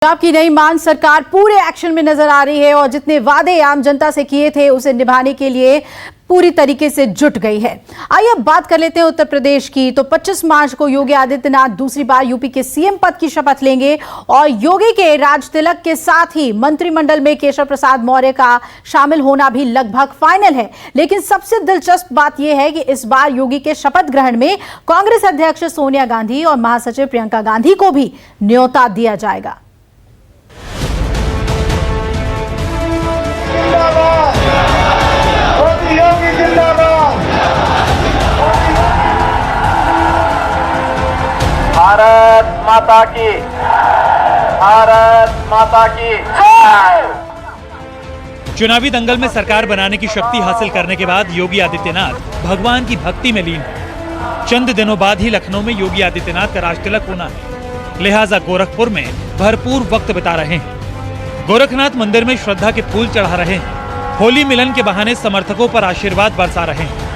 पंजाब की नई मान सरकार पूरे एक्शन में नजर आ रही है और जितने वादे आम जनता से किए थे उसे निभाने के लिए पूरी तरीके से जुट गई है। आइए अब बात कर लेते हैं उत्तर प्रदेश की। तो 25 मार्च को योगी आदित्यनाथ दूसरी बार यूपी के सीएम पद की शपथ लेंगे और योगी के राज तिलक के साथ ही मंत्रिमंडल में केशव प्रसाद मौर्य का शामिल होना भी लगभग फाइनल है। लेकिन सबसे दिलचस्प बात यह है कि इस बार योगी के शपथ ग्रहण में कांग्रेस अध्यक्ष सोनिया गांधी और महासचिव प्रियंका गांधी को भी न्योता दिया जाएगा। भारत माता की, भारत माता की। चुनावी दंगल में सरकार बनाने की शक्ति हासिल करने के बाद योगी आदित्यनाथ भगवान की भक्ति में लीन है। चंद दिनों बाद ही लखनऊ में योगी आदित्यनाथ का राजतिलक होना है, लिहाजा गोरखपुर में भरपूर वक्त बिता रहे हैं। गोरखनाथ मंदिर में श्रद्धा के फूल चढ़ा रहे हैं। होली मिलन के बहाने समर्थकों पर आशीर्वाद बरसा रहे हैं।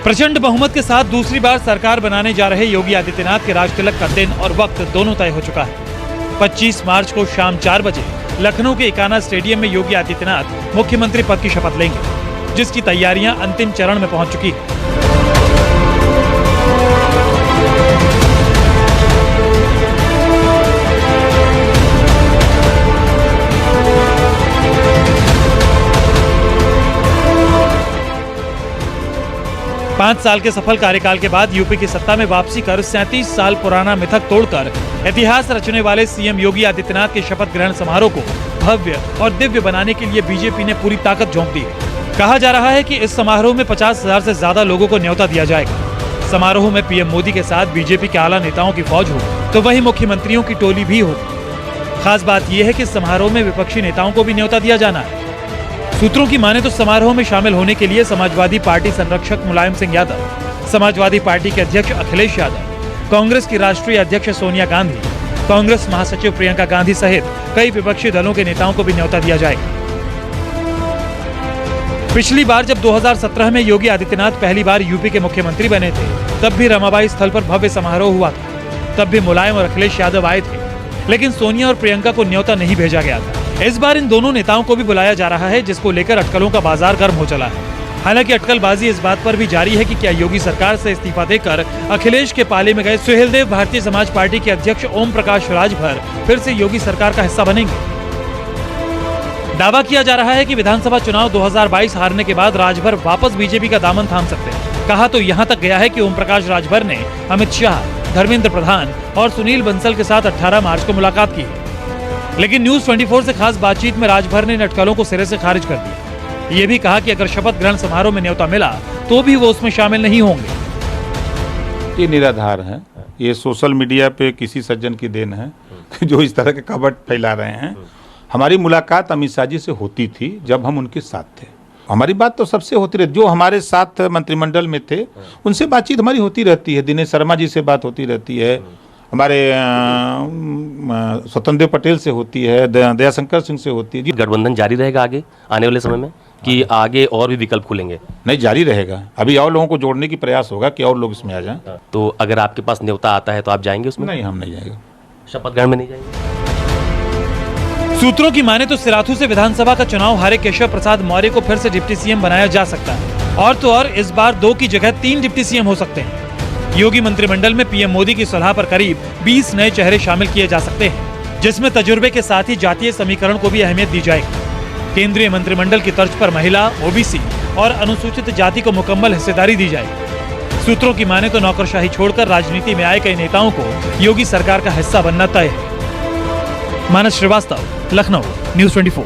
प्रचंड बहुमत के साथ दूसरी बार सरकार बनाने जा रहे योगी आदित्यनाथ के राजतिलक का दिन और वक्त दोनों तय हो चुका है। 25 मार्च को शाम 4 बजे लखनऊ के इकाना स्टेडियम में योगी आदित्यनाथ मुख्यमंत्री पद की शपथ लेंगे, जिसकी तैयारियां अंतिम चरण में पहुंच चुकी है। पांच साल के सफल कार्यकाल के बाद यूपी की सत्ता में वापसी कर 37 साल पुराना मिथक तोड़कर इतिहास रचने वाले सीएम योगी आदित्यनाथ के शपथ ग्रहण समारोह को भव्य और दिव्य बनाने के लिए बीजेपी ने पूरी ताकत झोंक दी है। कहा जा रहा है कि इस समारोह में 50,000 से ज्यादा लोगों को न्योता दिया जाएगा। समारोह में पीएम मोदी के साथ बीजेपी के आला नेताओं की फौज हो तो वहीं मुख्यमंत्रियों की टोली भी हो। खास बात यह है कि समारोह में विपक्षी नेताओं को भी न्योता दिया जाना है। सूत्रों की माने तो समारोह में शामिल होने के लिए समाजवादी पार्टी संरक्षक मुलायम सिंह यादव, समाजवादी पार्टी के अध्यक्ष अखिलेश यादव, कांग्रेस की राष्ट्रीय अध्यक्ष सोनिया गांधी, कांग्रेस महासचिव प्रियंका गांधी सहित कई विपक्षी दलों के नेताओं को भी न्योता दिया जाएगा। पिछली बार जब 2017 में योगी आदित्यनाथ पहली बार यूपी के मुख्यमंत्री बने थे, तब भी रमाबाई स्थल पर भव्य समारोह हुआ था। तब भी मुलायम और अखिलेश यादव आए थे, लेकिन सोनिया और प्रियंका को न्योता नहीं भेजा गया था। इस बार इन दोनों नेताओं को भी बुलाया जा रहा है, जिसको लेकर अटकलों का बाजार गर्म हो चला है। हालांकि अटकलबाजी इस बात पर भी जारी है कि क्या योगी सरकार से इस्तीफा देकर अखिलेश के पाले में गए सुहेलदेव भारतीय समाज पार्टी के अध्यक्ष ओम प्रकाश राजभर फिर से योगी सरकार का हिस्सा बनेंगे। दावा किया जा रहा है कि विधानसभा चुनाव 2022 हारने के बाद राजभर वापस बीजेपी का दामन थाम सकते हैं। कहा तो यहाँ तक गया है कि ओम प्रकाश राजभर ने अमित शाह, धर्मेंद्र प्रधान और सुनील बंसल के साथ 18 मार्च को मुलाकात की है। लेकिन न्यूज 24 से खास बातचीत में राजभर ने इन अटकलों को सिरे से खारिज कर दिया। ये भी कहा कि अगर शपथ ग्रहण समारोह में न्योता मिला तो भी वो उसमें शामिल नहीं होंगे। ये निराधार है। ये सोशल मीडिया पे किसी सज्जन की देन है जो इस तरह के खबर फैला रहे हैं। हमारी मुलाकात अमित शाह जी से होती थी जब हम उनके साथ थे। हमारी बात तो सबसे होती रहती, जो हमारे साथ मंत्रिमंडल में थे उनसे बातचीत हमारी होती रहती है। दिनेश शर्मा जी से बात होती रहती है, हमारे स्वतंत्र देव पटेल से होती है, दयाशंकर सिंह से होती है। गठबंधन जारी रहेगा आगे आने वाले समय में कि आगे और भी विकल्प खुलेंगे? नहीं, जारी रहेगा। अभी और लोगों को जोड़ने की प्रयास होगा कि और लोग इसमें आ जाएं। तो अगर आपके पास न्योता आता है तो आप जाएंगे उसमें? नहीं, हम नहीं जाएंगे। शपथ ग्रहण में नहीं जाएंगे। सूत्रों की माने तो सिराथू से विधानसभा का चुनाव हारे केशव प्रसाद मौर्य को फिर से डिप्टी सीएम बनाया जा सकता है और तो और इस बार 2 की जगह 3 डिप्टी सीएम हो सकते हैं। योगी मंत्रिमंडल में पीएम मोदी की सलाह पर करीब 20 नए चेहरे शामिल किए जा सकते हैं, जिसमें तजुर्बे के साथ ही जातीय समीकरण को भी अहमियत दी जाएगी। केंद्रीय मंत्रिमंडल की तर्ज पर महिला, ओबीसी और अनुसूचित जाति को मुकम्मल हिस्सेदारी दी जाएगी। सूत्रों की माने तो नौकरशाही छोड़कर राजनीति में आए कई नेताओं को योगी सरकार का हिस्सा बनना तय है। मानस श्रीवास्तव, लखनऊ, न्यूज 24।